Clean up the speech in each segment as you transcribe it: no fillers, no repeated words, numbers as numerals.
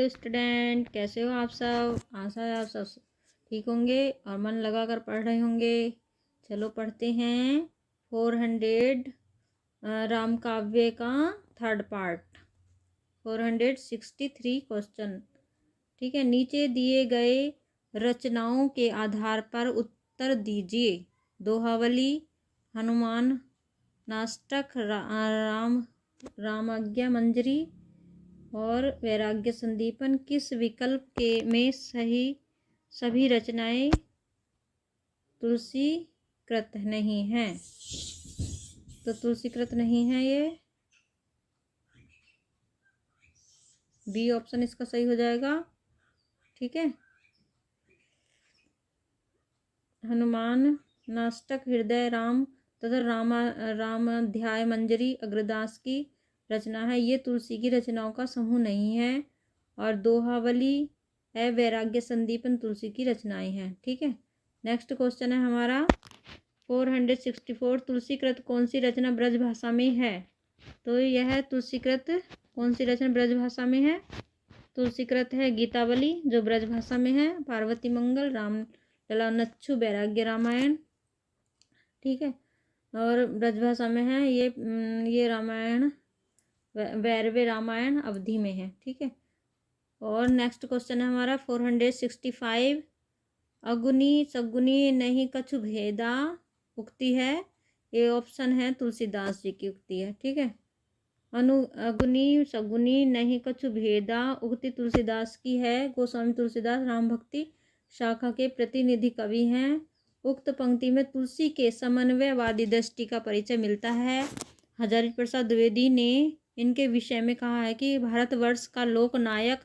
Student, कैसे हो आप सब। आशा है आप सब ठीक होंगे और मन लगा कर पढ़ रहे होंगे। चलो पढ़ते हैं 400 राम काव्य का थर्ड पार्ट 463 क्वेश्चन। ठीक है, नीचे दिए गए रचनाओं के आधार पर उत्तर दीजिए। दोहावली, हनुमान नाष्टक, रामाज्ञा मंजरी और वैराग्य संदीपन किस विकल्प के में सही सभी रचनाएं तुलसीकृत नहीं हैं। तो तुलसीकृत नहीं है, ये बी ऑप्शन इसका सही हो जाएगा। ठीक है, हनुमान नाष्टक, हृदय राम तथा रामाध्याय मंजरी अग्रदास की रचना है, ये तुलसी की रचनाओं का समूह नहीं है। और दोहावली वैराग्य संदीपन तुलसी की रचनाएं हैं। ठीक है, नेक्स्ट क्वेश्चन है हमारा 464 तुलसीकृत कौन सी रचना ब्रज भाषा में है। तो यह तुलसीकृत कौन सी रचना ब्रज भाषा में है। तुलसीकृत है गीतावली जो ब्रज भाषा में है, पार्वती मंगल, रामलला नच्छु, वैराग्य रामायण। ठीक है, और ब्रजभाषा में है ये रामायण वैरवे रामायण अवधि में है। ठीक है, और नेक्स्ट क्वेश्चन है हमारा 465 अगुनी सगुनी नहीं कछु भेदा उक्ति है। ये ऑप्शन है तुलसीदास जी की उक्ति है। ठीक है, अगुनी सगुनी नहीं कछु भेदा उक्ति तुलसीदास की है। गोस्वामी तुलसीदास राम भक्ति शाखा के प्रतिनिधि कवि हैं। उक्त पंक्ति में तुलसी के समन्वयवादी दृष्टि का परिचय मिलता है। हजारी प्रसाद द्विवेदी ने इनके विषय में कहा है कि भारतवर्ष का लोकनायक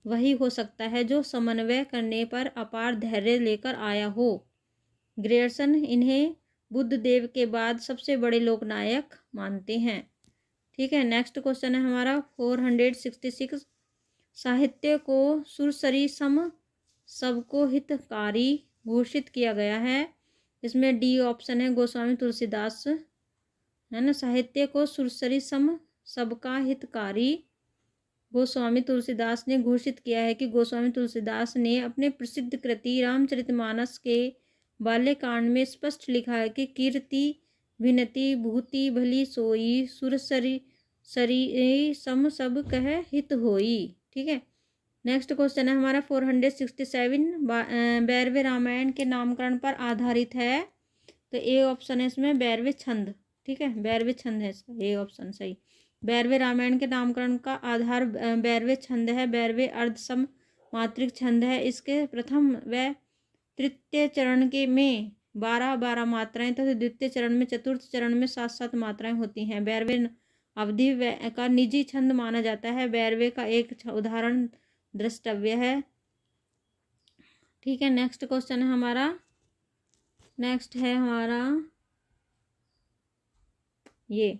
वही हो सकता है जो समन्वय करने पर अपार धैर्य लेकर आया हो। ग्रेयर्सन इन्हें बुद्ध देव के बाद सबसे बड़े लोकनायक मानते हैं। ठीक है, नेक्स्ट क्वेश्चन है हमारा 466 साहित्य को सुरसरी सम सबको हितकारी घोषित किया गया है। इसमें डी ऑप्शन है गोस्वामी तुलसीदास है ना। साहित्य को सुरसरी सम सबका हितकारी गोस्वामी तुलसीदास ने घोषित किया है कि गोस्वामी तुलसीदास ने अपने प्रसिद्ध कृति रामचरितमानस के बाल्यकांड में स्पष्ट लिखा है कि कीर्ति विनति भूति भली सोई सुरसरी सरी सम सब कह हित होई। ठीक है, नेक्स्ट क्वेश्चन है हमारा 467 बैरवे रामायण के नामकरण पर आधारित है। तो ए ऑप्शन है इसमें बैरवे छंद। ठीक है, बैरवे छंद है इसका ए ऑप्शन सही। बैरवे रामायण के नामकरण का आधार बैरवे छंद है। बैरवे अर्धसम मात्रिक छंद है। इसके प्रथम व तृतीय चरण के में 12 मात्राएं तथा द्वितीय चरण में चतुर्थ चरण में 7 मात्राएं होती हैं। बैरवे अवधि का निजी छंद माना जाता है। बैरवे का एक उदाहरण द्रष्टव्य है। ठीक है, नेक्स्ट क्वेश्चन है हमारा ये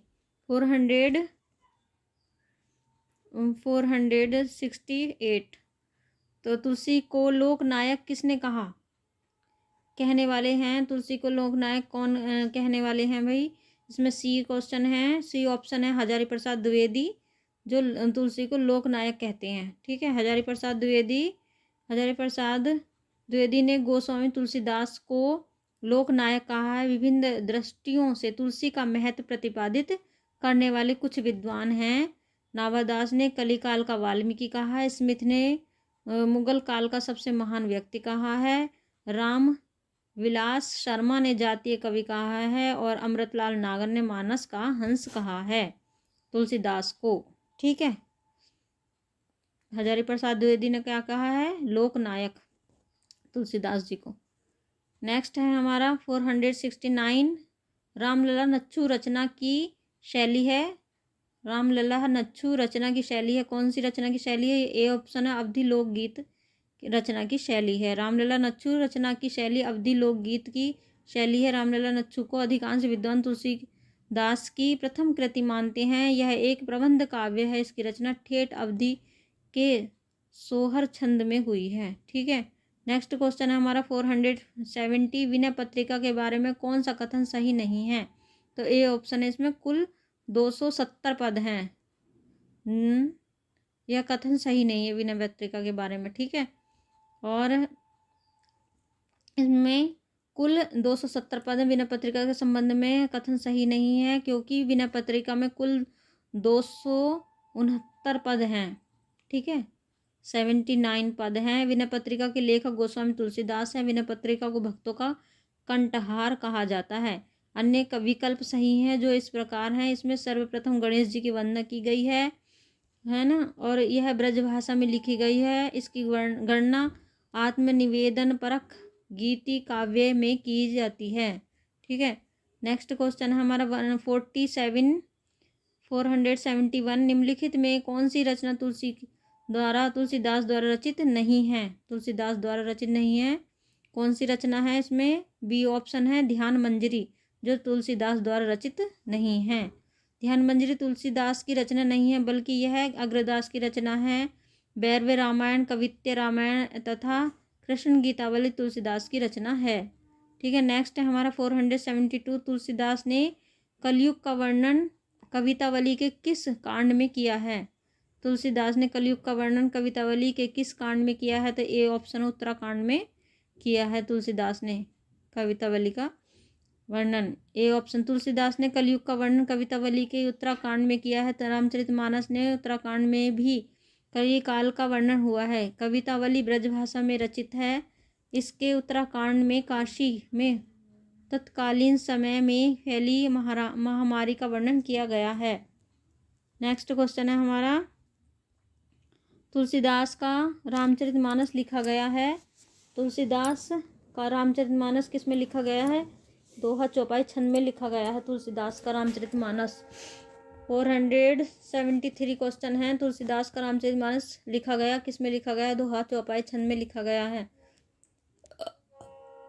468 तो तुलसी को लोकनायक किसने कहा। कहने वाले हैं तुलसी को लोकनायक कौन कहने वाले हैं भाई। इसमें सी क्वेश्चन है, सी ऑप्शन है हजारी प्रसाद द्विवेदी जो तुलसी को लोकनायक कहते हैं। ठीक है, हजारी प्रसाद द्विवेदी ने गोस्वामी तुलसीदास को लोकनायक कहा है। विभिन्न दृष्टियों से तुलसी का महत्व प्रतिपादित करने वाले कुछ विद्वान हैं। नाभादास ने कलिकाल का वाल्मीकि कहा है। स्मिथ ने मुगल काल का सबसे महान व्यक्ति कहा है। राम विलास शर्मा ने जातीय कवि कहा है और अमृतलाल नागर ने मानस का हंस कहा है तुलसीदास को। ठीक है, हजारी प्रसाद द्विवेदी ने क्या कहा है, लोकनायक तुलसीदास जी को। नेक्स्ट है हमारा 469 रामलला नच्छु रचना की शैली है। रामलला नच्छु रचना की शैली है, कौन सी रचना की शैली है। ए ऑप्शन है अवधि लोकगीत रचना की शैली है। रामलला नच्छु रचना की शैली अवधि लोकगीत की शैली है। रामलला नच्छु को अधिकांश विद्वान तुलसीदास की प्रथम कृति मानते हैं। यह एक प्रबंध काव्य है। इसकी रचना ठेठ अवधि के सोहर छंद में हुई है। ठीक है, नेक्स्ट क्वेश्चन है हमारा 470 विनय पत्रिका के बारे में कौन सा कथन सही नहीं है। तो ए ऑप्शन है इसमें कुल 270 पद हैं। यह कथन सही नहीं है विनय पत्रिका के बारे में, ठीक है। और इसमें कुल 270 पद हैं। विनय पत्रिका के संबंध में कथन सही नहीं है, क्योंकि विनय पत्रिका में कुल 269 पद हैं, ठीक है। 79 पद हैं। विनय पत्रिका के लेखक गोस्वामी तुलसीदास हैं। विनय पत्रिका को भक्तों का कंठहार कहा जाता है। अन्य विकल्प सही हैं जो इस प्रकार हैं। इसमें सर्वप्रथम गणेश जी की वंदना की गई है ना, और यह ब्रजभाषा में लिखी गई है। इसकी गणना आत्मनिवेदन परक गीति काव्य में की जाती है, ठीक है। नेक्स्ट क्वेश्चन है हमारा 471। निम्नलिखित में कौन सी रचना तुलसीदास द्वारा रचित नहीं है? तुलसीदास द्वारा रचित नहीं है, कौन सी रचना है? इसमें बी ऑप्शन है ध्यान मंजरी, जो तुलसीदास द्वारा रचित नहीं है। ध्यान मंजरी तुलसीदास की रचना नहीं है, बल्कि यह अग्रदास की रचना है। बैरवे रामायण, कवित्य रामायण तथा कृष्ण गीतावली तुलसीदास की रचना है, ठीक है। नेक्स्ट है हमारा 472। तुलसीदास ने कलयुग का वर्णन कवितावली के किस कांड में किया है? तुलसीदास ने कलयुग का वर्णन कवितावली के किस कांड में किया है? तो ए ऑप्शन उत्तराकांड में किया है तुलसीदास ने कवितावली का वर्णन। ए ऑप्शन, तुलसीदास ने कलयुग का वर्णन कवितावली के उत्तराकांड में किया है। तो रामचरितमानस ने उत्तराकांड में भी कई काल का वर्णन हुआ है। कवितावली ब्रजभाषा में रचित है। इसके उत्तराकांड में काशी में तत्कालीन समय में फैली महामारी का वर्णन किया गया है। नेक्स्ट क्वेश्चन है हमारा, तुलसीदास का रामचरितमानस लिखा गया है। तुलसीदास का रामचरितमानस किस में लिखा गया है? दोहा चौपाई छंद में लिखा गया है तुलसीदास का रामचरितमानस। 473 क्वेश्चन है। तुलसीदास का रामचरितमानस लिखा गया किस में लिखा गया? दोहा चौपाई छंद में लिखा गया है।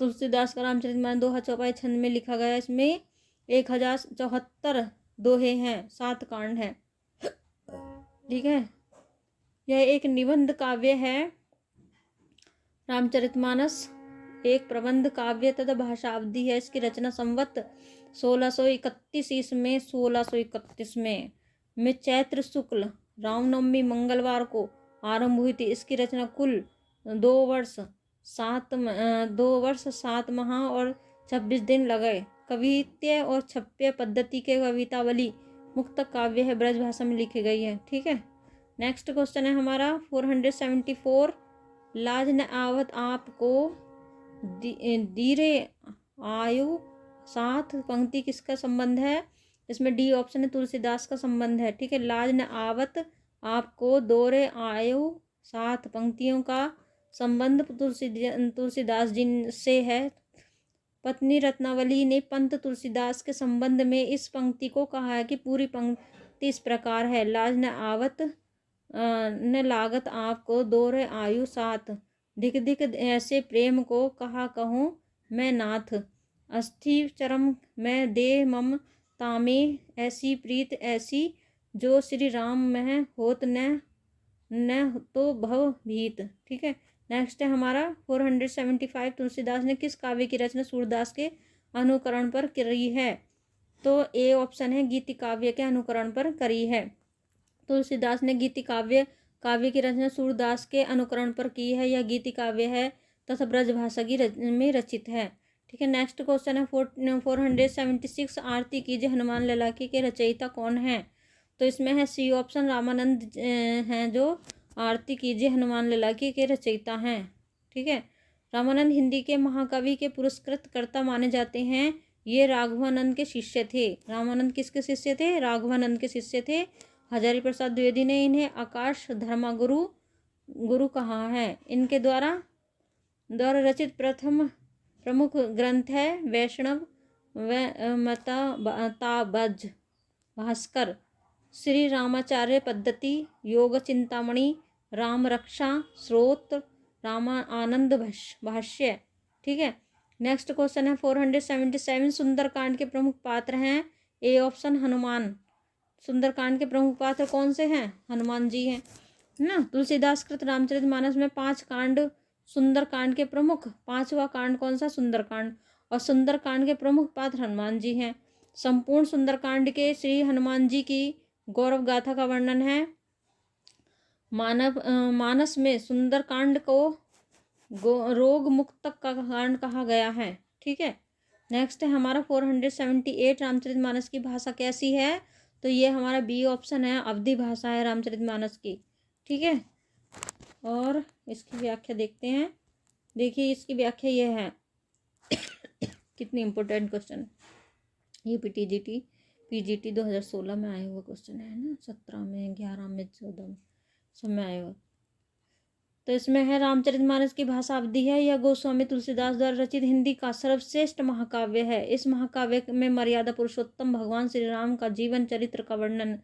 तुलसीदास का रामचरितमानस दोहा चौपाई छंद में लिखा गया। इसमें 1074 दोहे हैं, 7 कांड हैं, ठीक है। यह एक निबंध काव्य है। रामचरितमानस एक प्रबंध काव्य तथा भाषावधि है। इसकी रचना संवत 1631 ईस्वी 1631 में चैत्र शुक्ल रामनवमी मंगलवार को आरंभ हुई थी। इसकी रचना कुल 2 वर्ष 7 माह और 26 दिन लगे। कवित्य और छप्य पद्धति के कवितावली मुक्त काव्य है, ब्रजभाषा में लिखी गई है, ठीक है। नेक्स्ट क्वेश्चन है हमारा 474। लाज न आवत आपको धीरे आयु साथ पंक्ति किसका संबंध है? इसमें डी ऑप्शन है तुलसीदास का संबंध है, ठीक है। लाज न आवत आपको दोरे आयु साथ पंक्तियों का संबंध तुलसीदास जी से है। पत्नी रत्नावली ने पंत तुलसीदास के संबंध में इस पंक्ति को कहा है कि पूरी पंक्ति इस प्रकार है, लाज न आवत न लागत आपको दोरे आयु साथ, धिक धिक ऐसे प्रेम को कहा कहूँ मैं नाथ, अस्थि चरम मैं दे मम तामे, ऐसी प्रीत ऐसी जो श्री राम में होत न तो भव भीत, ठीक है। नेक्स्ट है हमारा 475। तुलसीदास ने किस काव्य की रचना सूरदास के अनुकरण पर करी है? तो ए ऑप्शन है गीति काव्य के अनुकरण पर करी है। तुलसीदास ने गीति काव्य की रचना सूरदास के अनुकरण पर की है। यह गीति काव्य है तथा ब्रजभाषा में रचित है, ठीक है। नेक्स्ट क्वेश्चन है 476। आरती कीजिए हनुमान लला की के रचयिता कौन है? तो इसमें है सी ऑप्शन, रामानंद हैं जो आरती कीजिए हनुमान लला की के रचयिता हैं, ठीक है। रामानंद हिंदी के महाकवि के पुरस्कृत कर्ता माने जाते हैं। ये राघवानंद के शिष्य थे। रामानंद किसके शिष्य थे? राघवानंद के शिष्य थे। हजारी प्रसाद द्विवेदी ने इन्हें आकाश धर्मा गुरु कहा है। इनके द्वारा रचित प्रमुख ग्रंथ है वैष्णव मताबज भास्कर, श्री रामाचार्य पद्धति, योग चिंतामणि, राम रक्षा स्रोत, रामा आनंद भाष्य, ठीक है। नेक्स्ट क्वेश्चन है 477। सुंदरकांड के प्रमुख पात्र हैं। A option Hanuman. सुंदरकांड के प्रमुख पात्र कौन से हैं? हनुमान जी हैं ना। तुलसीदास कृत रामचरितमानस में 5 कांड सुंदरकांड के प्रमुख, 5वां कांड कौन सा? सुंदरकांड। और सुंदरकांड के प्रमुख पात्र हनुमान जी हैं। संपूर्ण सुंदरकांड के श्री हनुमान जी की गौरव गाथा का वर्णन है। मानस में सुंदरकांड को रोग मुक्त का कांड कहा गया है। ठीक है, नेक्स्ट है हमारा 478 रामचरितमानस की भाषा कैसी है, तो ये हमारा बी ऑप्शन है, अवधी भाषा है रामचरितमानस की। ठीक है, और इसकी व्याख्या देखते हैं। देखिए इसकी व्याख्या ये है कितनी इम्पोर्टेंट क्वेश्चन है ये। पीजीटी 2016 में आया हुआ क्वेश्चन है ना, 17 में, 11 में, 14 में, सब में आया हुआ। तो इसमें है रामचरितमानस की भाषा अवधी है। यह गोस्वामी तुलसीदास द्वारा रचित हिंदी का सर्वश्रेष्ठ महाकाव्य है। इस महाकाव्य में मर्यादा पुरुषोत्तम भगवान श्री राम का जीवन चरित्र का वर्णन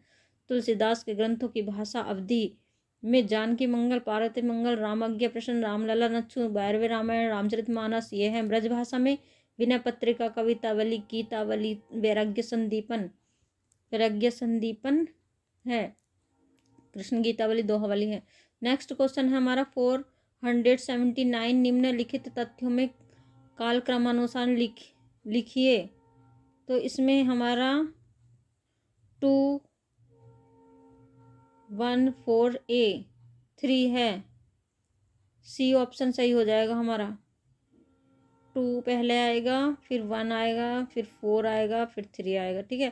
तुलसीदास के ग्रंथों की भाषा अवधी में जानकी मंगल, पार्वती मंगल, रामाज्ञा प्रश्न, रामलला, नच्छू, भैरवी रामायण, रामचरितमानस ये हैं। ब्रज भाषा में विनय पत्रिका, कवितावली, गीतावली, वैराग्य संदीपन है। कृष्ण गीतावली, दोहावली है। नेक्स्ट क्वेश्चन है हमारा 479 निम्नलिखित तथ्यों में कालक्रमानुसार लिखिए। तो इसमें हमारा 214A3 है, सी ऑप्शन सही हो जाएगा हमारा। 2 पहले आएगा, फिर 1 आएगा, फिर 4 आएगा, फिर 3 आएगा। ठीक है,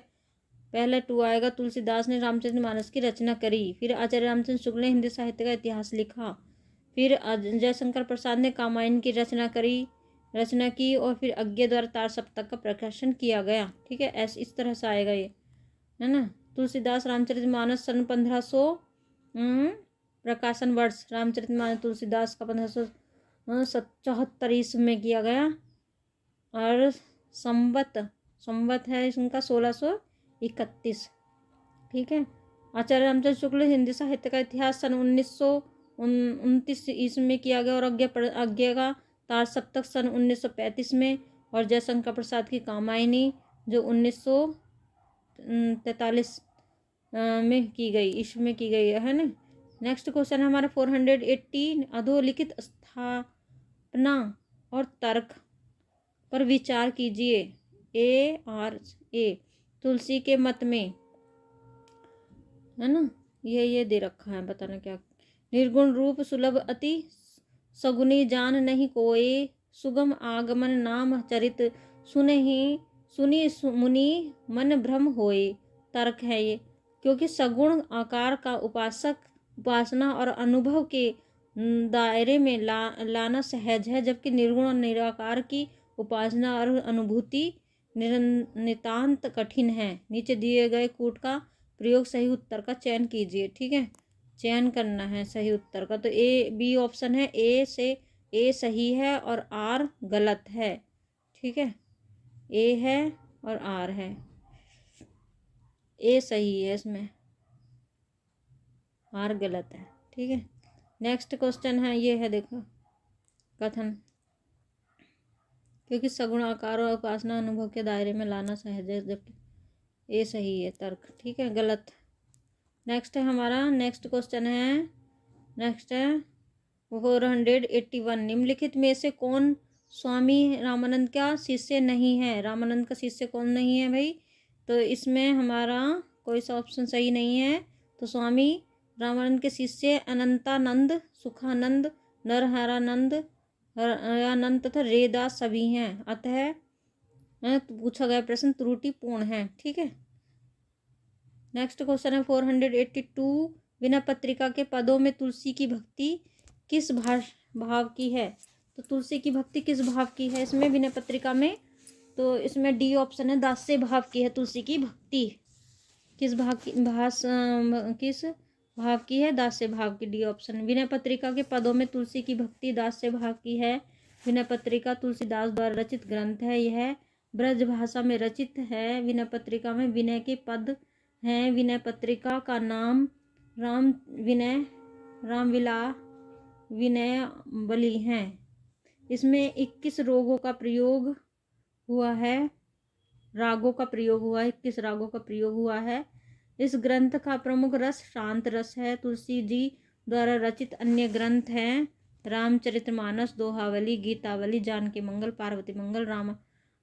पहले 2 आएगा, तुलसीदास ने रामचरितमानस की रचना करी। फिर आचार्य रामचंद्र शुक्ल ने हिंदी साहित्य का इतिहास लिखा। फिर जयशंकर प्रसाद ने कामायन की रचना की, और फिर अज्ञे द्वारा तार सप्तक का प्रकाशन किया गया। ठीक है, ऐसे इस तरह से आएगा ये, है ना। तुलसीदास रामचरितमानस सन 1500 प्रकाशन वर्ष रामचरितमानस तुलसीदास का 1574 ईस्वी में किया गया। और संवत है इनका 1631। ठीक है, आचार्य रामचंद्र शुक्ल हिंदी साहित्य का इतिहास सन 1929 ईस्वी में किया गया, और अज्ञे का तार सप्तक सन 1935 में, और जयशंकर प्रसाद की कामायनी जो 1943 में की गई, ईस्वी में की गई है ना। नेक्स्ट क्वेश्चन है हमारा 480 अधोलिखित स्थापना और तर्क पर विचार कीजिए। तुलसी के मत में, है ना, ये दे रखा है, बताना क्या। निर्गुण रूप सुलभ अति सगुनी जान नहीं कोय, सुगम आगमन नाम चरित सुनी मुनि मन भ्रम होए। तर्क है ये, क्योंकि सगुण आकार का उपासना और अनुभव के दायरे में लाना सहज है, जबकि निर्गुण और निराकार की उपासना और अनुभूति नितांत कठिन है। नीचे दिए गए कूट का प्रयोग सही उत्तर का चयन कीजिए। ठीक है, चयन करना है सही उत्तर का। तो बी ऑप्शन है, ए सही है और आर गलत है। ठीक है, ए है और आर है, ए सही है, इसमें आर गलत है। ठीक है, नेक्स्ट क्वेश्चन है, ये है देखो, कथन, क्योंकि सगुण आकार और उपासना अनुभव के दायरे में लाना सहज है, जबकि ए सही है तर्क। ठीक है, गलत। नेक्स्ट है हमारा, नेक्स्ट क्वेश्चन है, नेक्स्ट है 481 निम्नलिखित में से कौन स्वामी रामानंद का शिष्य नहीं है। रामानंद का शिष्य कौन नहीं है भाई, तो इसमें हमारा कोई सा ऑप्शन सही नहीं है। तो स्वामी रामानंद के शिष्य अनंतानंद, सुखानंद, नरहरानंद, आनंद तथा रेदास सभी हैं। अतः पूछा गया प्रश्न त्रुटिपूर्ण है। ठीक है, नेक्स्ट क्वेश्चन है 482 विनय पत्रिका के पदों में तुलसी की भक्ति किस भाव की है। तो तुलसी की भक्ति किस भाव की है इसमें विनय पत्रिका में, तो इसमें डी ऑप्शन है, दास्य भाव की है तुलसी की भक्ति। किस भाव की है, दास्य भाव की, डी ऑप्शन। विनय पत्रिका के पदों में तुलसी की भक्ति दास्य भाव की है। विनय पत्रिका तुलसीदास द्वारा रचित ग्रंथ है। यह ब्रज भाषा में रचित है। विनय पत्रिका में विनय के पद हैं। विनय पत्रिका का नाम विनय बली है। इसमें 21 रागों का प्रयोग हुआ है। 21 रागों का प्रयोग हुआ है। इस ग्रंथ का प्रमुख रस शांत रस है। तुलसी जी द्वारा रचित अन्य ग्रंथ हैं रामचरितमानस, दोहावली, गीतावली, जानकी मंगल, पार्वती मंगल,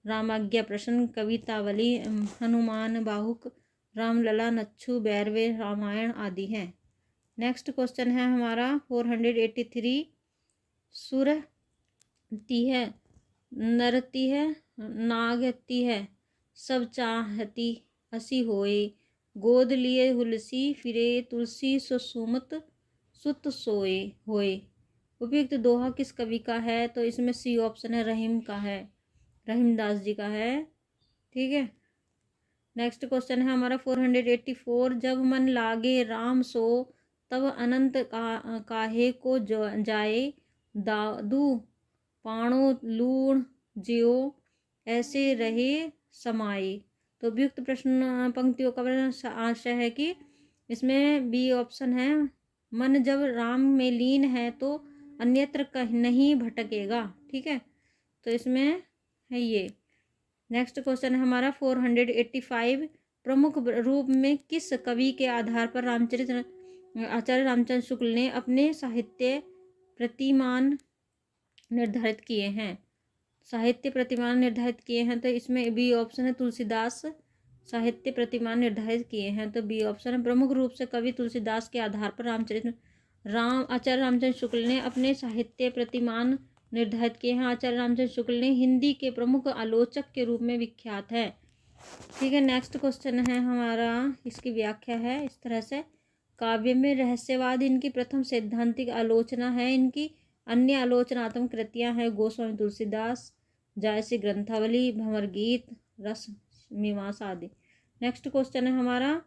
रामाज्ञा प्रश्न, कवितावली, हनुमान बाहुक, रामलला, नच्छू, भैरवे रामायण आदि हैं। नेक्स्ट क्वेश्चन है हमारा 483। सुरती है, नरती है, नागती है, सब चाहती हसी होए, गोद लिए हुलसी फिरे तुलसी सुसुमत सुत सोए होए। उपयुक्त दोहा किस कवि का है? तो इसमें सी ऑप्शन है, रहीम का है, रहीमदास जी का है। ठीक है। नेक्स्ट क्वेश्चन है हमारा 484। जब मन लागे राम सो, तब अनंत काहे को जाए, दादू पाणो लूण ज्यो, ऐसे रहे समाये। तो उपयुक्त प्रश्न पंक्तियों का आशय है कि इसमें बी ऑप्शन है, मन जब राम में लीन है तो अन्यत्र कहीं नहीं भटकेगा। ठीक है, तो इसमें है ये। नेक्स्ट क्वेश्चन है हमारा 485। प्रमुख रूप में किस कवि के आधार पर आचार्य रामचंद्र शुक्ल ने अपने साहित्य प्रतिमान निर्धारित किए हैं? साहित्य प्रतिमान निर्धारित किए हैं, तो इसमें बी ऑप्शन है, तुलसीदास साहित्य प्रतिमान निर्धारित किए हैं, तो बी ऑप्शन है। प्रमुख रूप से कवि तुलसीदास के आधार पर आचार्य रामचंद्र शुक्ल ने अपने साहित्य प्रतिमान निर्धारित किए हैं। आचार्य रामचंद्र शुक्ल ने हिंदी के प्रमुख आलोचक के रूप में विख्यात है। ठीक है। नेक्स्ट क्वेश्चन है हमारा, इसकी व्याख्या है इस तरह से। काव्य में रहस्यवाद इनकी प्रथम सैद्धांतिक आलोचना है। इनकी अन्य आलोचनात्मक कृतियां हैं गोस्वामी तुलसीदास, जायसी ग्रंथावली, भंवर गीत, रस मीमांसा आदि। नेक्स्ट क्वेश्चन है हमारा,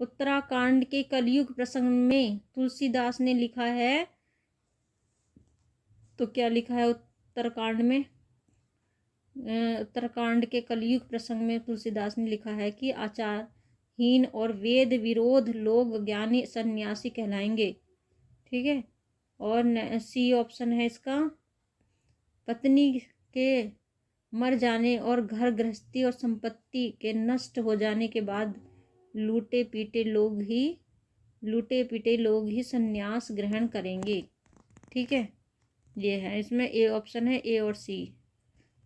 उत्तराकांड के कलयुग प्रसंग में तुलसीदास ने लिखा है, तो क्या लिखा है उत्तरकांड में? उत्तरकांड के कलयुग प्रसंग में तुलसीदास ने लिखा है कि आचारहीन और वेद विरोध लोग ज्ञानी सन्यासी कहलाएंगे। ठीक है। और सी ऑप्शन है इसका, पत्नी के मर जाने और घर गृहस्थी और संपत्ति के नष्ट हो जाने के बाद लूटे पीटे लोग ही सन्यास ग्रहण करेंगे। ठीक है, ये है। इसमें ए ऑप्शन है, ए और सी।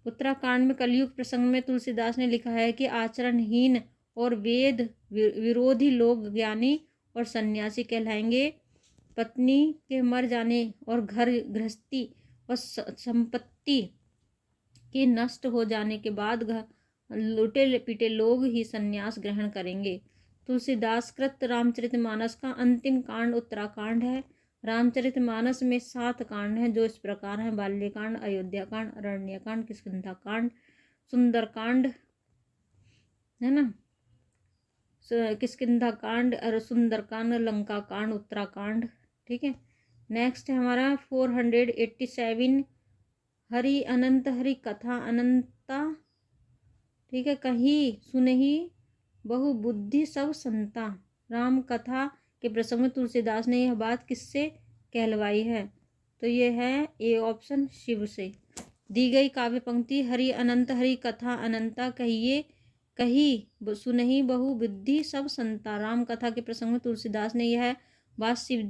उत्तराकांड में कलयुग प्रसंग में तुलसीदास ने लिखा है कि आचरणहीन और वेद विरोधी लोग ज्ञानी और सन्यासी कहलाएंगे। पत्नी के मर जाने और घर गृहस्थी और संपत्ति के नष्ट हो जाने के बाद लूटे पीटे लोग ही सन्यास ग्रहण करेंगे। तुलसीदास कृत रामचरितमानस का अंतिम कांड उत्तराकांड है। रामचरितमानस में 7 कांड हैं, जो इस प्रकार हैं: बाल्यकांड, अयोध्याकांड, अरण्यकांड, किष्किंधाकांड, सुंदरकांड, है ना, किष्किंधाकांड और सुंदरकांड, लंकाकांड, उत्तराकांड। ठीक है। नेक्स्ट है हमारा 487। हरि अनंत हरि कथा अनंता। ठीक है। कहीं सुनही बहु बुद्धि सब संता। राम कथा के प्रसंग में तुलसीदास ने यह बात किससे कहलवाई है? तो ये है ए ऑप्शन, शिव से। दी गई काव्य पंक्ति, हरि अनंत हरि कथा अनंता, कही सुनही बहु बुद्धि सब संता। राम कथा के प्रसंग में तुलसीदास ने यह बात शिव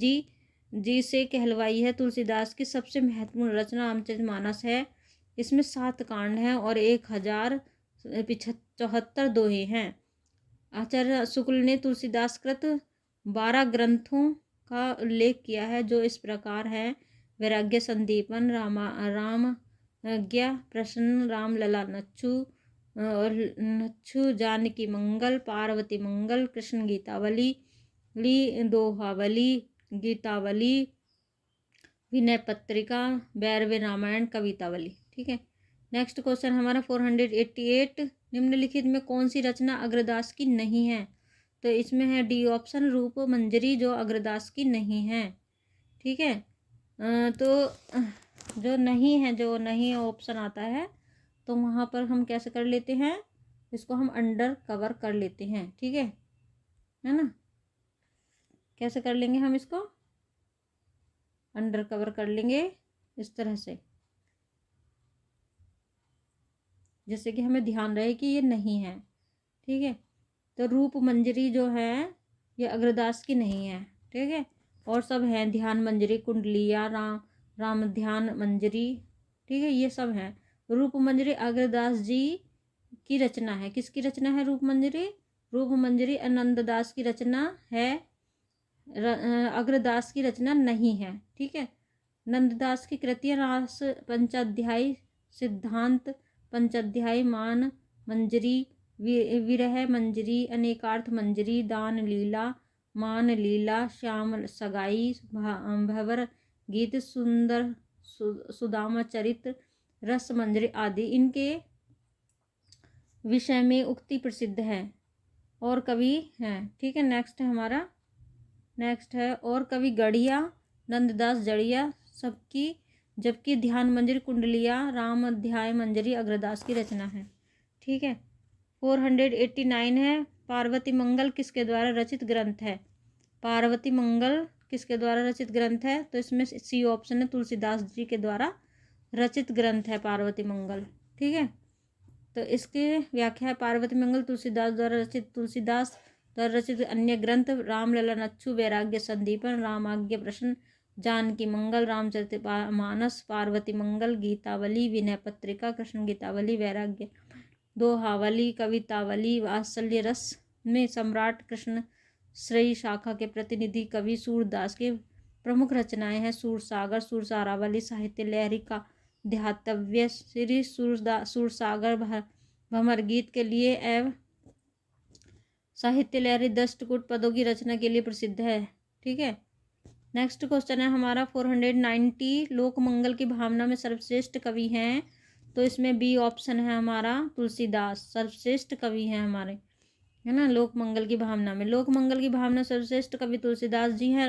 जी से कहलवाई है। तुलसीदास की सबसे महत्वपूर्ण रचना रामचरितमानस है। इसमें 7 कांड हैं और 1074 दोहे हैं। आचार्य शुक्ल ने तुलसीदास कृत 12 ग्रंथों का उल्लेख किया है, जो इस प्रकार है: वैराग्य संदीपन, रामज्ञा प्रश्न, रामलला नच्छु और नच्छु, जानकी मंगल, पार्वती मंगल, कृष्ण गीतावली, दोहावली, गीतावली, विनय पत्रिका, भैरवी रामायण, कवितावली। ठीक है। नेक्स्ट क्वेश्चन हमारा 488। निम्नलिखित में कौन सी रचना अग्रदास की नहीं है? तो इसमें है डी ऑप्शन, रूप मंजरी, जो अग्रदास की नहीं है। ठीक है। तो जो नहीं ऑप्शन आता है, तो वहाँ पर हम कैसे कर लेते हैं, इसको हम अंडर कवर कर लेते हैं। ठीक है ना? कैसे कर लेंगे हम इसको? अंडर कवर कर लेंगे इस तरह से, जैसे कि हमें ध्यान रहे कि ये नहीं है। ठीक है। तो रूप मंजरी जो है ये अग्रदास की नहीं है। ठीक है। और सब हैं, ध्यान मंजरी, कुंडलिया, राम ध्यान मंजरी। ठीक है, ये सब हैं। रूप मंजरी अग्रदास जी की रचना है। किसकी रचना है रूप मंजरी? रूप मंजरी आनंददास की रचना है। अग्रदास की रचना नहीं है। ठीक है। नंददास की कृतियाँ रास पंचाध्यायी, सिद्धांत पंचाध्यायी, मान मंजरी, विरह मंजरी, अनेकार्थ मंजरी, दान लीला, मान लीला, श्याम सगाई, भंवर गीत, सुंदर सुदामा चरित्र, रस मंजरी आदि इनके विषय में उक्ति प्रसिद्ध है और कवि हैं। ठीक है। नेक्स्ट है और कवि गढ़िया, नंददास जड़िया सबकी, जबकि ध्यान मंजरी, कुंडलिया, राम अध्याय मंजरी अग्रदास की रचना है। ठीक है। 489 है पार्वती मंगल किसके द्वारा रचित ग्रंथ है? पार्वती मंगल किसके द्वारा रचित ग्रंथ है? तो इसमें सी ऑप्शन है, तुलसीदास जी के द्वारा रचित ग्रंथ है पार्वती मंगल। ठीक है। तो इसकी व्याख्या है, पार्वती मंगल तुलसीदास द्वारा रचित, तुलसीदास द्वारा रचित अन्य ग्रंथ रामलला, अच्छु, वैराग्य संदीपन, रामाज्ञ प्रश्न, जानकी मंगल, रामचरित मानस, पार्वती मंगल, गीतावली, विनय पत्रिका, कृष्ण गीतावली, वैराग्य दोहावली, कवितावली, वात्सल्य रस में सम्राट कृष्ण श्रेय शाखा के प्रतिनिधि कवि सूरदास के प्रमुख रचनाएं हैं, सूरसागर, सूरसारावली, साहित्य लहरी का ध्यातव्य, श्री सूरसागर, भंवर गीत के लिए एवं साहित्य लहरी दष्टकूट पदों की रचना के लिए प्रसिद्ध है। ठीक है। नेक्स्ट क्वेश्चन है हमारा 490, लोक मंगल की भावना में सर्वश्रेष्ठ कवि हैं? तो इसमें बी ऑप्शन है हमारा, तुलसीदास सर्वश्रेष्ठ कवि हैं हमारे, है ना। लोक मंगल की भावना में, लोक मंगल की भावना सर्वश्रेष्ठ कवि तुलसीदास जी हैं।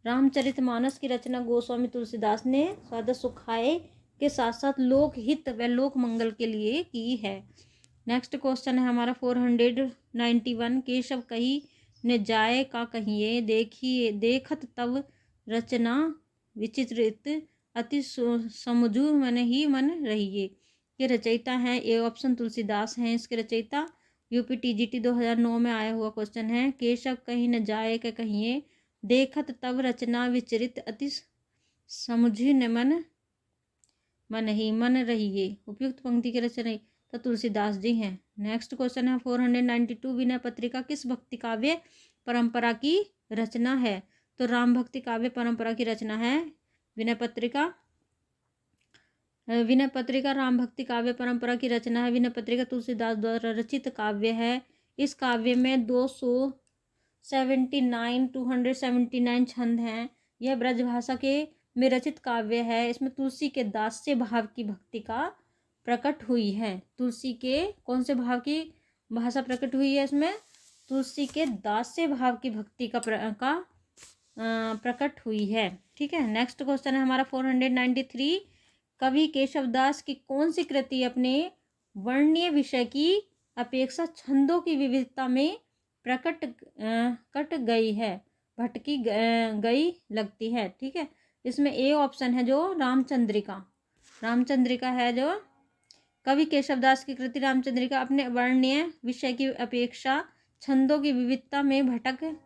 रामचरितमानस की रचना गोस्वामी तुलसीदास ने सादा सुखाए के साथ साथ लोकहित व लोक मंगल के लिए की है। नेक्स्ट क्वेश्चन है हमारा 491, केशव कही ने जाए का कहिए, देखिए देखत तब रचना विचित्रित, अति समझू मन ही मन रहिए। ये रचयिता हैं, ए ऑप्शन तुलसीदास हैं इसके रचयिता। यूपी टीजीटी 2009 में आया हुआ क्वेश्चन है, केशव कहीं न जाए का कहिए, देखत तब रचना विचरित, अति समझी न मन ही मन रहिए। उपयुक्त पंक्ति के रचना तो तुलसीदास जी हैं। नेक्स्ट क्वेश्चन है 492, विनय पत्रिका किस भक्ति काव्य परंपरा की रचना है? तो राम भक्ति काव्य परंपरा की रचना है विनय पत्रिका। विनय पत्रिका राम भक्ति काव्य परंपरा की रचना है। विनय पत्रिका तुलसीदास द्वारा रचित काव्य है। इस काव्य में 279 छंद हैं। यह ब्रजभाषा के में रचित काव्य है। इसमें तुलसी के दास्य भाव की भक्ति का प्रकट हुई है। तुलसी के कौन से भाव की भाषा प्रकट हुई है? इसमें तुलसी के दास्य भाव की भक्ति का प्रकट हुई है। ठीक है। नेक्स्ट क्वेश्चन है हमारा 493, कवि केशवदास की कौन सी कृति अपने वर्णीय विषय की अपेक्षा छंदों की विविधता में कट गई है, भटकी गई लगती है? ठीक है। इसमें ए ऑप्शन है जो रामचंद्रिका है, जो कवि केशवदास की कृति रामचंद्रिका अपने वर्णीय विषय की अपेक्षा छंदों की विविधता में भटक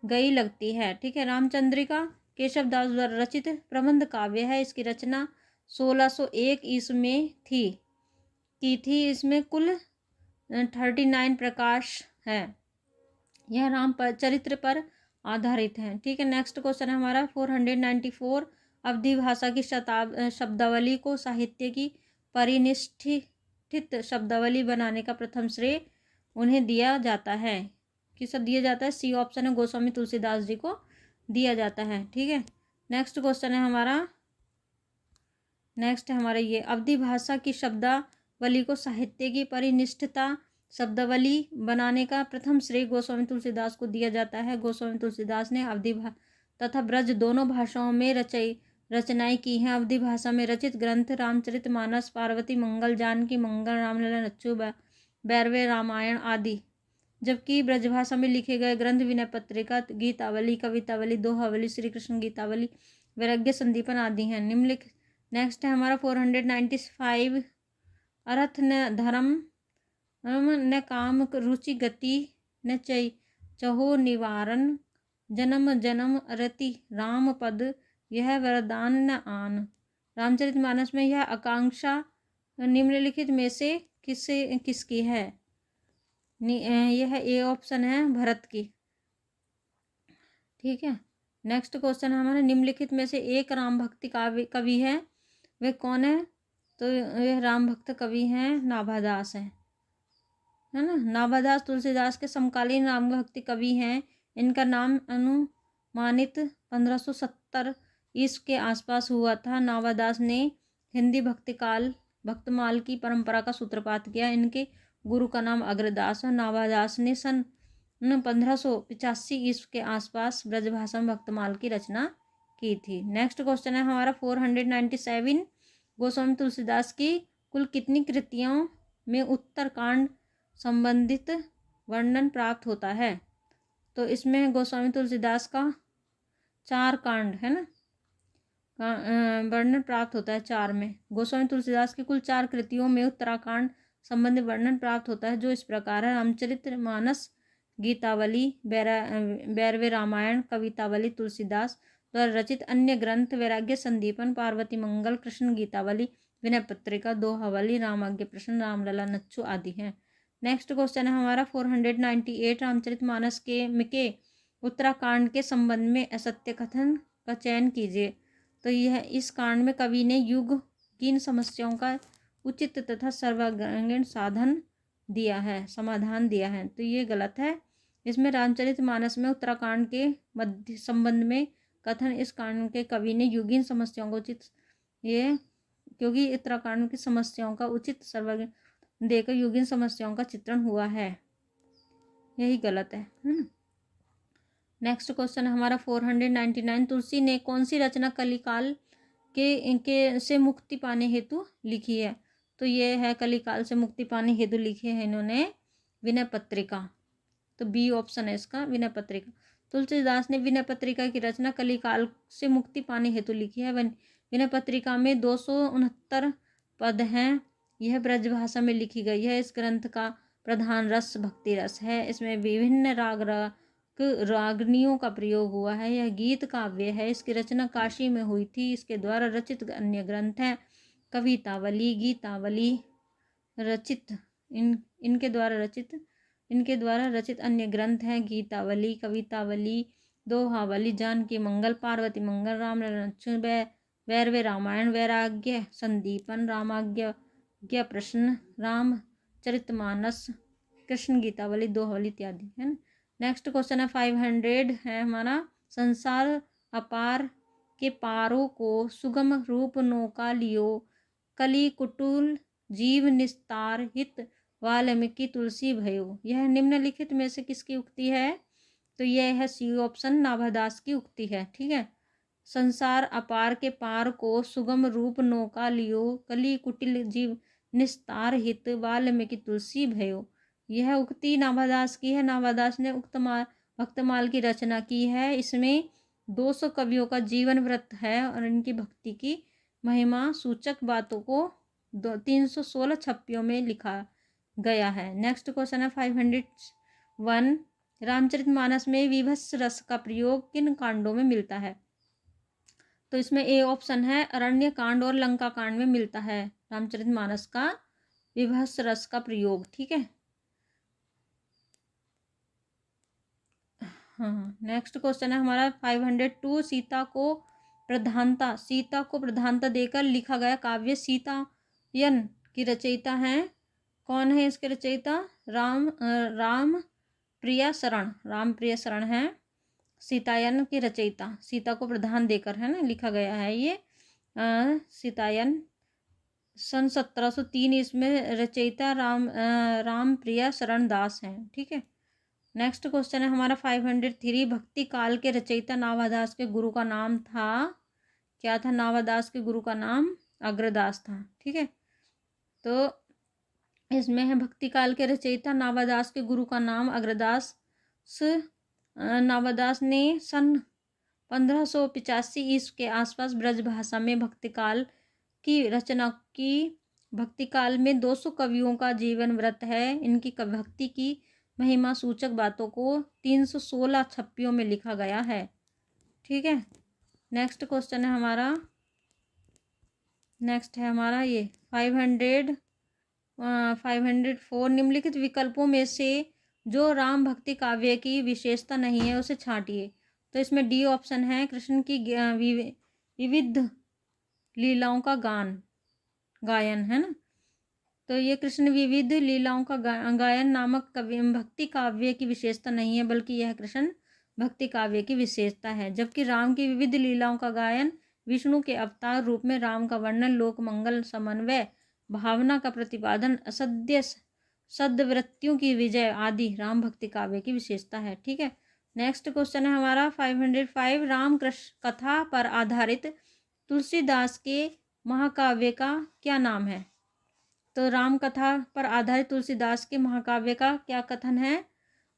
गई लगती है। ठीक है। रामचंद्रिका केशवदास द्वारा रचित प्रबंध काव्य है। इसकी रचना 1601 ईस्वी में की थी। इसमें कुल 39 प्रकाश है। यह राम चरित्र पर आधारित है। ठीक है। नेक्स्ट क्वेश्चन है हमारा 494, अवधी भाषा की शब्दावली को साहित्य की परिनिष्ठित शब्दावली बनाने का प्रथम श्रेय उन्हें दिया जाता है। किसे दिया जाता है? सी ऑप्शन है, गोस्वामी तुलसीदास जी को दिया जाता है। ठीक है। नेक्स्ट क्वेश्चन है हमारा ये, अवधी भाषा की शब्दावली को साहित्य की परिनिष्ठता शब्दावली बनाने का प्रथम श्रेय गोस्वामी तुलसीदास को दिया जाता है। गोस्वामी तुलसीदास ने अवधी तथा ब्रज दोनों भाषाओं में रचनाएं की हैं। अवधी भाषा में रचित ग्रंथ रामचरितमानस, पार्वती मंगल, जानकी मंगल, रामलला, अच्छु, बैरवे रामायण आदि, जबकि ब्रजभाषा में लिखे गए ग्रंथ विनय पत्रिका, गीतावली, कवितावली, दोहावली, श्री कृष्ण गीतावली, वैराग्य संदीपन आदि हैं। निम्नलिखित। नेक्स्ट है हमारा 495, अर्थ न धर्म न काम, रुचि गति न चहो निवारण, जन्म जन्म रति राम पद, यह वरदान न आन। रामचरितमानस में यह आकांक्षा निम्नलिखित में से किसकी है? यह ए ऑप्शन है, भरत की। ठीक है। नेक्स्ट क्वेश्चन है हमारा, निम्नलिखित में से एक राम भक्ति काव्य कवि है, वे कौन है? तो यह राम भक्त कवि हैं नाभादास है ना। नाभादास तुलसीदास के समकालीन राम भक्ति कवि हैं। इनका नाम अनुमानित 1570 ईस्वी के आसपास हुआ था। नाभादास ने हिंदी भक्तमाल की परंपरा का सूत्रपात किया। इनके गुरु का नाम अग्रदास है। नाभादास ने सन 1585 ईस्वी के आसपास ब्रजभाषा में भक्तमाल की रचना की थी। नेक्स्ट क्वेश्चन है हमारा 497, गोस्वामी तुलसीदास की कुल कितनी कृतियों में उत्तरकांड संबंधित वर्णन प्राप्त होता है? तो इसमें गोस्वामी तुलसीदास का 4 कांड है ना, वर्णन प्राप्त होता है 4 में। गोस्वामी तुलसीदास की कुल 4 कृतियों में उत्तराखंड संबंधी वर्णन प्राप्त होता है, जो इस प्रकार है। रामचरितमानस, गीतावली, भैरवे रामायण, कवितावली तुलसीदास द्वारा रचित अन्य ग्रंथ, वैराग्य संदीपन, पार्वती मंगल, कृष्ण गीतावली, विनय पत्रिका, दोहावली, रामाज्ञ प्रश्न, रामलला, नच्चू आदि हैं। नेक्स्ट क्वेश्चन है हमारा 498, रामचरितमानस के उत्तराखंड के संबंध में असत्य कथन का चयन कीजिए। तो यह इस कांड में कवि ने युगहीन समस्याओं का उचित तथा सर्वांगीण समाधान दिया है, तो ये गलत है। इसमें रामचरितमानस में उत्तराखंड के मध्य संबंध में कथन, इस कांड के कवि ने युगहीन समस्याओं को उचित, ये क्योंकि उत्तराखंड की समस्याओं का उचित सर्वांगीण देकर युगहीन समस्याओं का चित्रण हुआ है, यही गलत है ना। नेक्स्ट क्वेश्चन है हमारा 499, तुलसी ने कौन सी रचना कलिकाल के से मुक्ति पाने हेतु लिखी है? तो ये है कलिकाल से मुक्ति पाने हेतु लिखे हैं इन्होंने विनय पत्रिका। तो बी ऑप्शन है इसका, विनय पत्रिका। तुलसीदास ने विनय पत्रिका की रचना कलिकाल से मुक्ति पाने हेतु लिखी है। विनय पत्रिका में 269 पद हैं। यह ब्रजभाषा में लिखी गई है। इस ग्रंथ का प्रधान रस भक्ति रस है। इसमें विभिन्न रागनियों का प्रयोग हुआ है। यह गीत काव्य है। इसकी रचना काशी में हुई थी। इसके द्वारा रचित अन्य ग्रंथ हैं कवितावली, गीतावली रचित इनके द्वारा रचित अन्य ग्रंथ हैं गीतावली, कवितावली, दोहावली, जानकी मंगल, पार्वती मंगल, रामलला, भैरवे रामायण, वैराग्य संदीपन, रामाज्ञ प्रश्न, रामचरितमानस, कृष्ण गीतावली, दोहावली इत्यादि है ना। नेक्स्ट क्वेश्चन है 500 है हमारा, संसार अपार के पारों को सुगम रूप नौका लियो, कली कुटुल जीव निस्तार हित वाल्मीकि तुलसी भयो। यह निम्नलिखित में से किसकी उक्ति है? तो यह है सी ऑप्शन, नाभादास की उक्ति है। ठीक है, संसार अपार के पार को सुगम रूप नौका लियो, कली कुटिल जीव निस्तार हित वाल्मीकि तुलसी भयो। यह उक्ति नाभादास की है। नाभादास ने भक्तमाल की रचना की है। इसमें 200 कवियों का जीवन व्रत है और इनकी भक्ति की महिमा सूचक बातों को 316 छप्पियों में लिखा गया है। नेक्स्ट क्वेश्चन है 501, रामचरितमानस में विभत्स रस का प्रयोग किन कांडों में मिलता है? तो इसमें ए ऑप्शन है, अरण्य कांड और लंका कांड में मिलता है रामचरितमानस का विभत्स रस का प्रयोग। ठीक है, हाँ। नेक्स्ट क्वेश्चन है हमारा 502, सीता को प्रधानता देकर लिखा गया काव्य सीतायन की रचयिता हैं कौन है? इसके रचयिता राम प्रिया शरण हैं सीतायन की रचयिता। सीता को प्रधान देकर है ना लिखा गया है ये सीतायन। सन 1703 इसमें रचयिता राम प्रिया शरण दास हैं। ठीक है, नेक्स्ट क्वेश्चन है हमारा 503, भक्ति काल के रचयिता नाभादास के गुरु का नाम था, क्या था? नाभादास के गुरु का नाम अग्रदास था। ठीक है, तो इसमें है भक्ति काल के रचयिता नाभादास के गुरु का नाम अग्रदास। नाभादास ने सन 1585 ईस्वी के आसपास ब्रजभाषा में भक्तिकाल की रचना की। भक्तिकाल में 200 कवियों का जीवन व्रत है। इनकी भक्ति की महिमा सूचक बातों को 316 छप्पियों में लिखा गया है। ठीक है, नेक्स्ट क्वेश्चन है हमारा, ये 504, निम्नलिखित विकल्पों में से जो राम भक्ति काव्य की विशेषता नहीं है उसे छांटिए। तो इसमें डी ऑप्शन है, कृष्ण की विविध लीलाओं का गायन है ना। तो ये कृष्ण विविध लीलाओं का गायन नामक भक्ति काव्य की विशेषता नहीं है, बल्कि यह कृष्ण भक्ति काव्य की विशेषता है। जबकि राम की विविध लीलाओं का गायन विष्णु के अवतार रूप में राम का वर्णन, लोक मंगल, समन्वय, भावना का प्रतिपादन, असत्य सद्वृत्तियों की विजय आदि राम भक्ति काव्य की विशेषता है। ठीक है, नेक्स्ट क्वेश्चन है हमारा 505। राम कृष्ण कथा पर आधारित तुलसीदास के महाकाव्य का क्या नाम है? तो राम कथा पर आधारित तुलसीदास के महाकाव्य का क्या कथन है?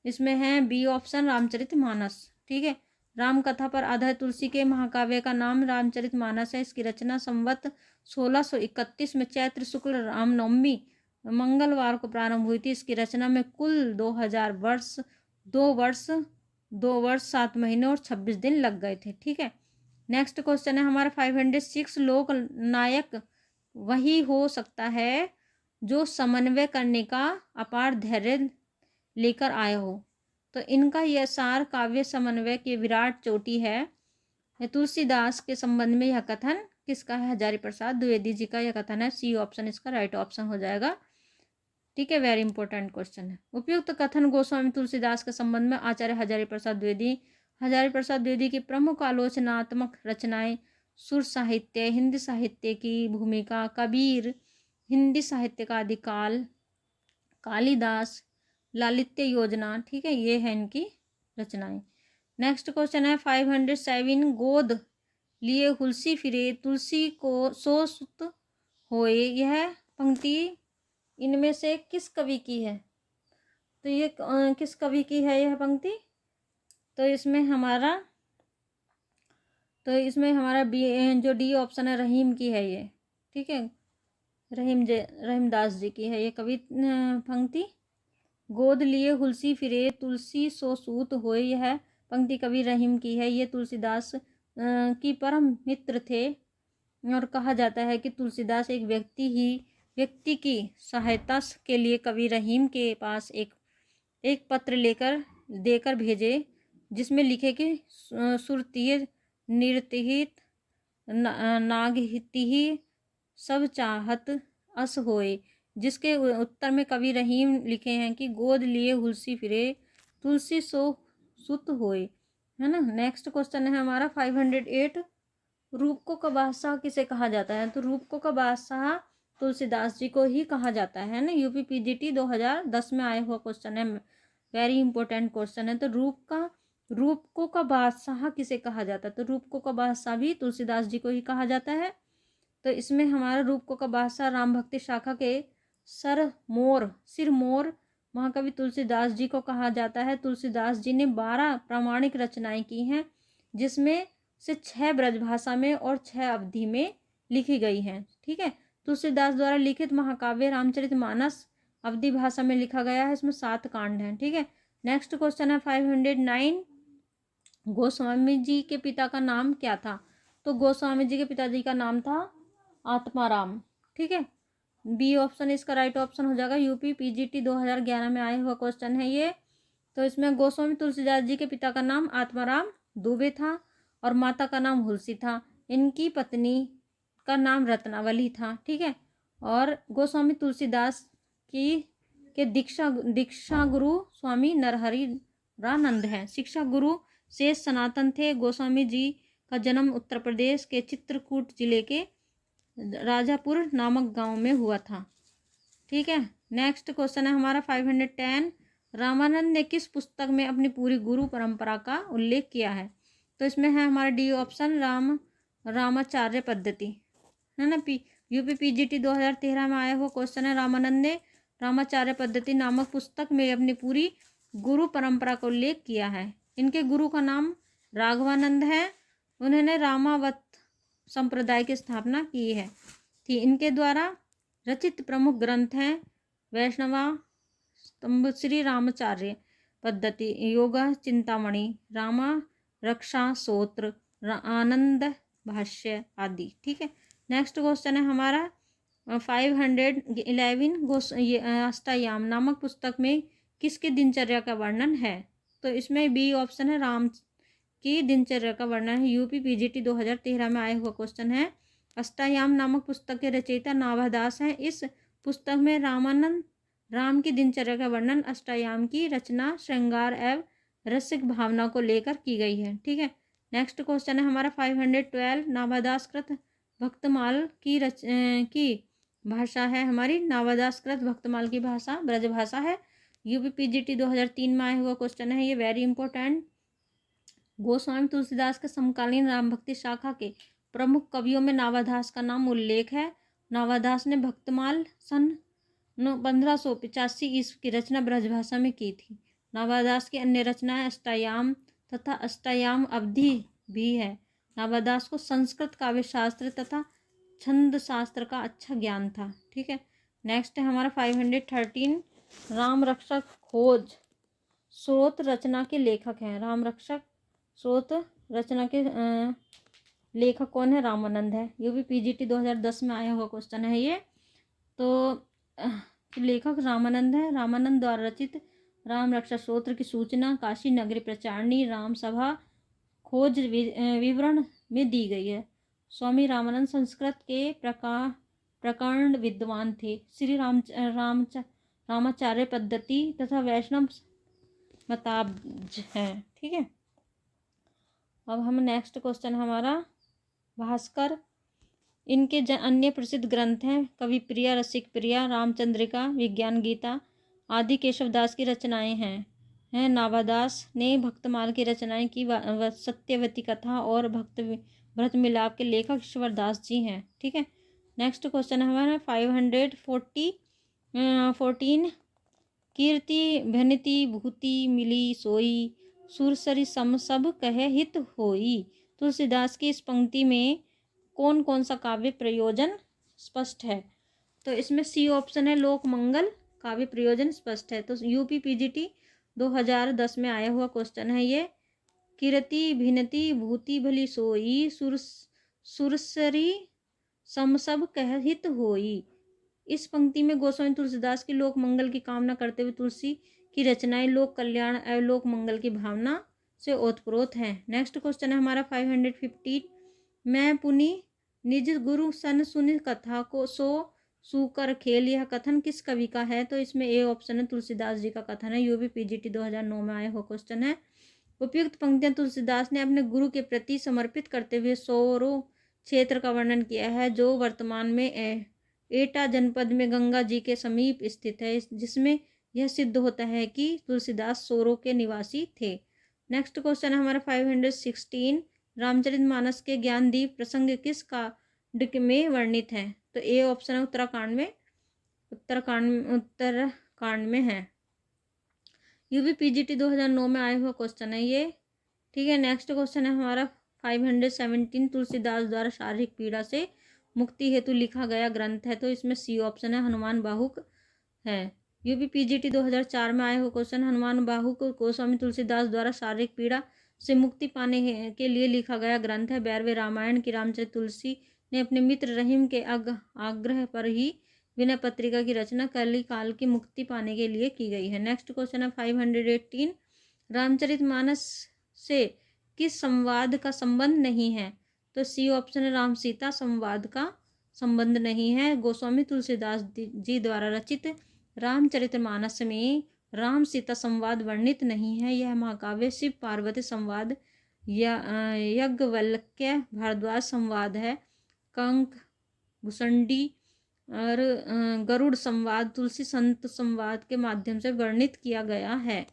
इसमें है बी ऑप्शन, रामचरितमानस। ठीक है, राम कथा पर आधारित तुलसी के महाकाव्य का नाम रामचरितमानस है। इसकी रचना संवत 1631 में चैत्र शुक्ल रामनवमी मंगलवार को प्रारंभ हुई थी। इसकी रचना में कुल 2000 वर्ष 2 वर्ष 7 महीने और 26 दिन लग गए थे। ठीक है, नेक्स्ट क्वेश्चन है हमारा 506। लोक नायक वही हो सकता है जो समन्वय करने का अपार धैर्य लेकर आया हो। तो इनका यह सार काव्य समन्वय की विराट चोटी है। तुलसीदास के संबंध में यह कथन किसका है? हजारी प्रसाद द्विवेदी जी का यह कथन है। सी ऑप्शन इसका राइट ऑप्शन हो जाएगा। ठीक है, वेरी इंपॉर्टेंट क्वेश्चन है। उपयुक्त कथन गोस्वामी तुलसीदास के संबंध में आचार्य हजारी प्रसाद द्विवेदी की प्रमुख आलोचनात्मक रचनाएं सुर साहित्य, हिंदी साहित्य की भूमिका, कबीर, हिंदी साहित्य का आदिकाल, कालिदास, लालित्य योजना। ठीक है, ये है इनकी रचनाएं। नेक्स्ट क्वेश्चन है 507। गोद लिए हुलसी फिरे तुलसी को सो सुत होए, यह पंक्ति इनमें से किस कवि की है? तो ये किस कवि की है यह पंक्ति? तो इसमें हमारा जो डी ऑप्शन है रहीम की है ये। ठीक है, रहीमदास जी की है ये कवि पंक्ति। गोद लिए हुलसी फिरे तुलसी सो सूत होए, यह पंक्ति कवि रहीम की है। ये तुलसीदास की परम मित्र थे और कहा जाता है कि तुलसीदास एक व्यक्ति की सहायता के लिए कवि रहीम के पास एक पत्र देकर भेजे, जिसमें लिखे कि सुरतीय निरतिहित नागहितिहि सब चाहत अस होए, जिसके उत्तर में कवि रहीम लिखे हैं कि गोद लिए हुलसी फिरे तुलसी सो सुत होए, है ना। नेक्स्ट क्वेश्चन है हमारा 508। रूपकों का बादशाह किसे कहा जाता है? तो रूपकों का बादशाह तुलसीदास जी को ही कहा जाता है ना। यूपी पीजीटी 2010 में आया हुआ क्वेश्चन है, वेरी इंपॉर्टेंट क्वेश्चन है। तो रूपकों का बादशाह किसे कहा जाता है? तो रूपकों का बादशाह भी तुलसीदास जी को ही कहा जाता है। तो इसमें हमारा रूपकों का बादशाह राम भक्ति शाखा के सिरमौर महाकवि तुलसीदास जी को कहा जाता है। तुलसीदास जी ने 12 प्रामाणिक रचनाएं की हैं, जिसमें से 6 ब्रजभाषा में और 6 अवधि में लिखी गई हैं। ठीक है, तुलसीदास द्वारा लिखित महाकाव्य रामचरितमानस अवधि भाषा में लिखा गया है। इसमें 7 कांड हैं। ठीक है, नेक्स्ट क्वेश्चन है 509। गोस्वामी जी के पिता का नाम क्या था? तो गोस्वामी जी के पिताजी का नाम था आत्माराम। ठीक है, बी ऑप्शन इसका राइट ऑप्शन हो जाएगा। यूपी पीजीटी 2011 में आया हुआ क्वेश्चन है ये। तो इसमें गोस्वामी तुलसीदास जी के पिता का नाम आत्माराम दुबे था और माता का नाम हुलसी था। इनकी पत्नी का नाम रत्नावली था। ठीक है, और गोस्वामी तुलसीदास के दीक्षा गुरु स्वामी नरहरि रानंद हैं। शिक्षा गुरु शेष सनातन थे। गोस्वामी जी का जन्म उत्तर प्रदेश के चित्रकूट जिले के राजापुर नामक गांव में हुआ था। ठीक है, नेक्स्ट क्वेश्चन है हमारा 510। रामानंद ने किस पुस्तक में अपनी पूरी गुरु परंपरा का उल्लेख किया है? तो इसमें है हमारा डी ऑप्शन, रामाचार्य पद्धति, है ना। यूपी पीजीटी 2013 में आया हुआ क्वेश्चन है। रामानंद ने रामाचार्य पद्धति नामक पुस्तक में अपनी पूरी गुरु परंपरा का उल्लेख किया है। इनके गुरु का नाम राघवानंद है। उन्होंने रामावत संप्रदाय की स्थापना की है थी। इनके द्वारा रचित प्रमुख ग्रंथ हैं वैष्णवा स्तंभ, श्री रामाचार्य पद्धति, योगा चिंतामणि, रामा रक्षा सूत्र, आनंद भाष्य आदि। ठीक है, नेक्स्ट क्वेश्चन है हमारा 511। अष्टायाम नामक पुस्तक में किसकी दिनचर्या का वर्णन है? तो इसमें बी ऑप्शन है की दिनचर्या का वर्णन है। यूपी पीजीटी 2013 में आया हुआ क्वेश्चन है। अष्टायाम नामक पुस्तक के रचयिता नाभादास हैं। इस पुस्तक में रामानंद राम की दिनचर्या का वर्णन, अष्टायाम की रचना श्रृंगार एवं रसिक भावना को लेकर की गई है। ठीक है, नेक्स्ट क्वेश्चन है हमारा 512। नाभादास कृत भक्तमाल की भाषा है हमारी। नाभादास कृत भक्तमाल की भाषा ब्रज भाषा है। यूपी पीजीटी 2003 में आया हुआ क्वेश्चन है, ये वेरी इंपॉर्टेंट। गोस्वामी तुलसीदास के समकालीन राम भक्ति शाखा के प्रमुख कवियों में नाभादास का नाम उल्लेख है। नाभादास ने भक्तमाल सन 1585 ईस्वी की रचना ब्रजभाषा में की थी। नाभादास की अन्य रचनाएं अष्टायाम तथा अष्टायाम अवधि भी है। नाभादास को संस्कृत काव्य शास्त्र तथा छंद शास्त्र का अच्छा ज्ञान था। ठीक है, नेक्स्ट है हमारा 513। राम रक्षक खोज स्रोत रचना के लेखक हैं। राम रक्षक स्रोत रचना के लेखक कौन है? रामानंद है। यूपी पीजीटी 2010 में आया हुआ क्वेश्चन है ये। तो लेखक रामानंद है। रामानंद द्वारा रचित राम रक्षा स्तोत्र की सूचना काशी नगरी प्रचारणी राम सभा खोज विवरण में दी गई है। स्वामी रामानंद संस्कृत के प्रकरण विद्वान थे। श्री रामाचार्य पद्धति तथा वैष्णव मताब्ज है। ठीक है, अब हम नेक्स्ट क्वेश्चन हमारा भास्कर। इनके अन्य प्रसिद्ध ग्रंथ हैं कवि प्रिया, रसिक प्रिया, रामचंद्रिका, विज्ञान गीता आदि केशवदास की रचनाएं हैं। नाभादास ने भक्तमाल की रचनाएं की। सत्यवती कथा और भरत मिलाप के लेखक ईश्वरदास जी हैं। ठीक है, नेक्स्ट क्वेश्चन हमारा 514। कीर्ति भनिति भूति मिली सोई, सुरसरी सम सब कहे हित होई। तुलसीदास की इस पंक्ति में कौन कौन सा काव्य प्रयोजन स्पष्ट है? तो इसमें सी ऑप्शन है, लोक मंगल काव्य प्रयोजन स्पष्ट है। तो यूपी पीजीटी 2010 में आया हुआ क्वेश्चन है ये। कीर्ति भिन्नति भूति भली सोई, सुरसरी सम सब कह हित होई। इस पंक्ति में गोस्वामी तुलसीदास की लोक मंगल की कामना करते हुए तुलसी की रचनाएं लोक कल्याण एवं लोक मंगल की भावना से ओतप्रोत हैं। नेक्स्ट क्वेश्चन है हमारा 515। मैं पुनि निज गुरु सन सुनि कथा को सो सुकर खेल, यह कथन किस कवि का है? तो इसमें ए ऑप्शन है, तुलसीदास जी का कथन है। यूपी पीजीटी 2009 में आया हुआ क्वेश्चन है। उपयुक्त पंक्तियां तुलसीदास ने अपने गुरु के प्रति समर्पित करते हुए सोरो क्षेत्र का वर्णन किया है, जो वर्तमान में एटा जनपद में गंगा जी के समीप स्थित है, जिसमें यह सिद्ध होता है कि तुलसीदास सोरो के निवासी थे। नेक्स्ट क्वेश्चन है हमारा 516। रामचरितमानस के ज्ञानदीप प्रसंग किस कांड में वर्णित है? तो ए ऑप्शन है, उत्तरकांड में है। यूपी पीजीटी 2009 में आया हुआ क्वेश्चन है ये। ठीक है, नेक्स्ट क्वेश्चन है हमारा 517। तुलसीदास द्वारा शारीरिक पीड़ा से मुक्ति हेतु लिखा गया ग्रंथ है। तो इसमें सी ऑप्शन है, हनुमान बाहुक है। यूपी पीजीटी 2004 में आया हुआ क्वेश्चन, हनुमान बाहुक गोस्वामी तुलसीदास द्वारा शारीरिक पीड़ा से मुक्ति पाने के लिए लिखा गया ग्रंथ है। 12वें रामायण की रामचरित तुलसी ने अपने मित्र रहीम के आग्रह पर ही विनय पत्रिका की रचना कली काल की मुक्ति पाने के लिए की गई है। नेक्स्ट क्वेश्चन है 518। रामचरितमानस से किस संवाद का संबंध नहीं है? तो सी ऑप्शन है, राम सीता संवाद का संबंध नहीं है। गोस्वामी तुलसीदास जी द्वारा रचित रामचरितमानस में राम सीता संवाद वर्णित नहीं है। यह महाकाव्य शिव पार्वती संवाद, यज्ञवल्क्य भारद्वाज संवाद है। कंक, भुसंडी और गरुड़ संवाद तुलसी संत संवाद के माध्यम से वर्णित किया गया है।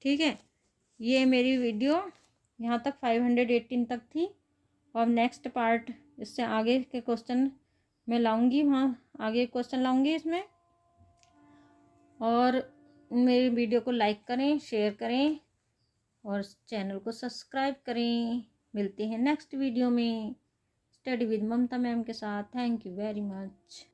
ठीक है, ये मेरी वीडियो यहाँ तक 518 तक थी। और नेक्स्ट पार्ट इससे आगे के क्वेश्चन मैं लाऊंगी, वहाँ आगे क्वेश्चन लाऊंगी इसमें। और मेरी वीडियो को लाइक करें, शेयर करें और चैनल को सब्सक्राइब करें। मिलते हैं नेक्स्ट वीडियो में स्टडी विद ममता मैम के साथ। Thank you very much.